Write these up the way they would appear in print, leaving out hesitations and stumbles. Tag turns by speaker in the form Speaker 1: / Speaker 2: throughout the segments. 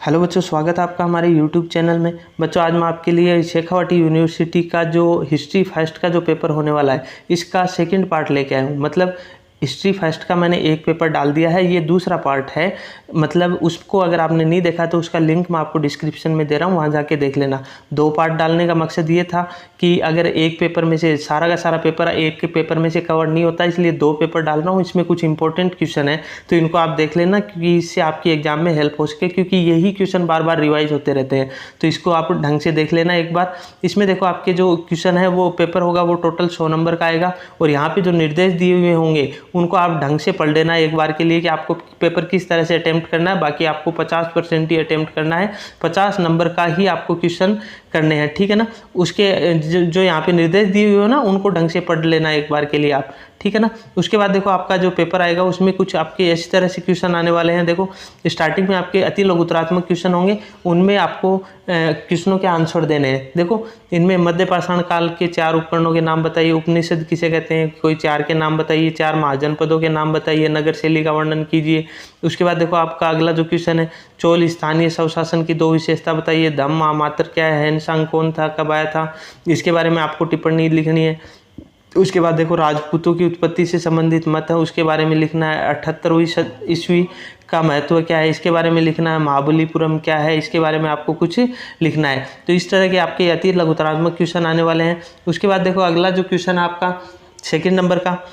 Speaker 1: Hello बच्चों, स्वागत है आपका हमारे यूट्यूब चैनल में। बच्चों, आज मैं आपके लिए शेखावाटी यूनिवर्सिटी का जो हिस्ट्री फर्स्ट का जो पेपर होने वाला है, इसका सेकंड पार्ट लेके आया हूँ। मतलब हिस्ट्री फर्स्ट का मैंने एक पेपर डाल दिया है, ये दूसरा पार्ट है। मतलब उसको अगर आपने नहीं देखा तो उसका लिंक मैं आपको डिस्क्रिप्शन में दे रहा हूँ, वहाँ जाके देख लेना। दो पार्ट डालने का मकसद ये था कि अगर एक पेपर में से सारा का सारा पेपर एक के पेपर में से कवर नहीं होता, इसलिए दो पेपर डाल रहा हूँ। इसमें कुछ इंपॉर्टेंट क्वेश्चन है तो इनको आप देख लेना, क्योंकि इससे आपकी एग्जाम में हेल्प हो सके, क्योंकि यही क्वेश्चन बार बार रिवाइज होते रहते हैं। तो इसको आप ढंग से देख लेना एक बार। इसमें देखो, आपके जो क्वेश्चन है वो पेपर होगा वो टोटल 100 नंबर का आएगा, और यहाँ पे जो निर्देश दिए हुए होंगे उनको आप ढंग से पढ़ लेना एक बार के लिए कि आपको पेपर किस तरह से अटेम्प्ट करना है। बाकी आपको 50% ही अटेम्प्ट करना है, 50 नंबर का ही आपको क्वेश्चन करने हैं, ठीक है ना। उसके जो यहाँ पे निर्देश दिए हुए हो ना, उनको ढंग से पढ़ लेना एक बार के लिए आप, ठीक है ना। उसके बाद देखो, आपका जो पेपर आएगा उसमें कुछ आपके इस तरह से क्वेश्चन आने वाले हैं। देखो, स्टार्टिंग में आपके अति लघुतरात्मक क्वेश्चन होंगे, उनमें आपको क्वेश्चनों के आंसर देने हैं। देखो, इनमें मध्य पाषाण काल के 4 उपकरणों के नाम बताइए, उपनिषद किसे कहते हैं, कोई 4 के नाम बताइए, 4 महाजनपदों के नाम बताइए, नगर शैली का वर्णन कीजिए। उसके बाद देखो, आपका अगला जो क्वेश्चन है, चोल स्थानीय स्वशासन की 2 विशेषता बताइए, धम्म महामात्र क्या है, हैनसांग कौन था, कब आया था, इसके बारे में आपको टिप्पणी लिखनी है। उसके बाद देखो, राजपूतों की उत्पत्ति से संबंधित मत है, उसके बारे में लिखना है। 78वीं ईस्वी का महत्व क्या है, इसके बारे में लिखना है। महाबलीपुरम क्या है, इसके बारे में आपको कुछ लिखना है। तो इस तरह के आपके अति लघुतरात्मक क्वेश्चन आने वाले हैं। उसके बाद देखो, अगला जो क्वेश्चन है आपका सेकंड नंबर का,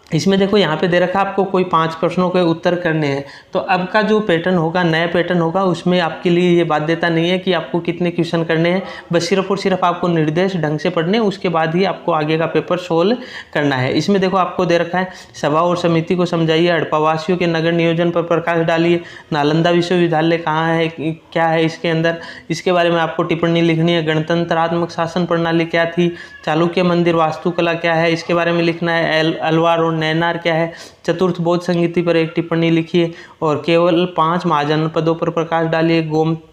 Speaker 1: इसमें देखो यहाँ पे दे रखा है आपको कोई 5 प्रश्नों के उत्तर करने हैं। तो अब का जो पैटर्न होगा, नया पैटर्न होगा, उसमें आपके लिए ये बाध्यता नहीं है कि आपको कितने क्वेश्चन करने हैं। बस सिर्फ और सिर्फ आपको निर्देश ढंग से पढ़ने, उसके बाद ही आपको आगे का पेपर सोल्व करना है। इसमें देखो, आपको दे रखा है सभा और समिति को समझाइए, हड़प्पावासियों के नगर नियोजन पर प्रकाश डालिए, नालंदा विश्वविद्यालय कहाँ है, क्या है इसके अंदर, इसके बारे में आपको टिप्पणी लिखनी है। गणतंत्रात्मक शासन प्रणाली क्या थी, चालुक्य मंदिर वास्तुकला क्या है, इसके बारे में लिखना है। अलवार और नैनार क्या है, चतुर्थ बौद्ध संगीति पर एक टिप्पणी लिखिए, और केवल 5 महाजनपदों पर प्रकाश डालिए।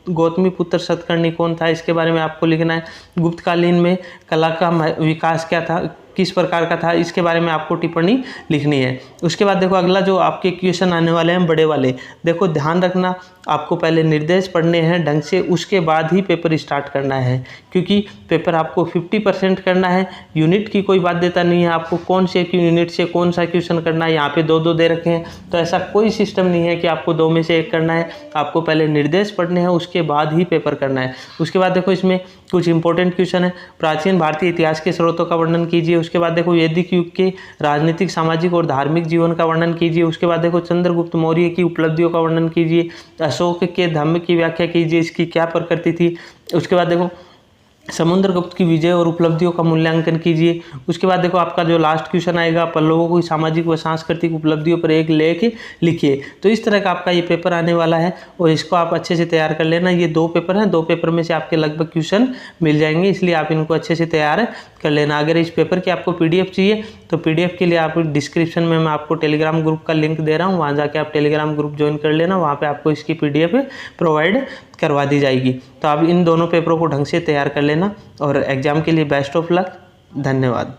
Speaker 1: गौतमी पुत्र सतकर्णी कौन था, इसके बारे में आपको लिखना है। गुप्तकालीन में कला का विकास क्या था, किस प्रकार का था, इसके बारे में आपको टिप्पणी लिखनी है। उसके बाद देखो, अगला जो आपके क्वेश्चन आने वाले हैं बड़े वाले, देखो ध्यान रखना, आपको पहले निर्देश पढ़ने हैं ढंग से, उसके बाद ही पेपर स्टार्ट करना है, क्योंकि पेपर आपको 50% करना है। यूनिट की कोई बाध्यता नहीं है, आपको कौन से यूनिट से कौन सा क्वेश्चन करना है। यहाँ पे 2-2 दे रखे हैं, तो ऐसा कोई सिस्टम नहीं है कि आपको 2 में से 1 करना है। आपको पहले निर्देश पढ़ने हैं, उसके बाद ही पेपर करना है। उसके बाद देखो, इसमें कुछ इंपॉर्टेंट क्वेश्चन है। प्राचीन भारतीय इतिहास के स्रोतों का वर्णन कीजिए। उसके बाद देखो, वैदिक युग के राजनीतिक, सामाजिक और धार्मिक जीवन का वर्णन कीजिए। उसके बाद देखो, चंद्रगुप्त मौर्य की उपलब्धियों का वर्णन कीजिए। अशोक के धम्म की व्याख्या कीजिए, इसकी क्या प्रकृति थी। उसके बाद देखो, समुद्रगुप्त की विजय और उपलब्धियों का मूल्यांकन कीजिए। उसके बाद देखो, आपका जो लास्ट क्वेश्चन आएगा, पल्लवों की सामाजिक व सांस्कृतिक उपलब्धियों पर एक लेख लिखिए। तो इस तरह का आपका ये पेपर आने वाला है, और इसको आप अच्छे से तैयार कर लेना। ये 2 पेपर हैं, 2 पेपर में से आपके लगभग क्वेश्चन मिल जाएंगे, इसलिए आप इनको अच्छे से तैयार कर लेना। अगर इस पेपर की आपको PDF चाहिए तो PDF के लिए आप डिस्क्रिप्शन में मैं आपको टेलीग्राम ग्रुप का लिंक दे रहा हूँ, वहाँ जाके आप टेलीग्राम ग्रुप ज्वाइन कर लेना। वहाँ पे आपको इसकी PDF प्रोवाइड करवा दी जाएगी। तो आप इन दोनों पेपरों को ढंग से तैयार कर लेना, और एग्ज़ाम के लिए बेस्ट ऑफ लक। धन्यवाद।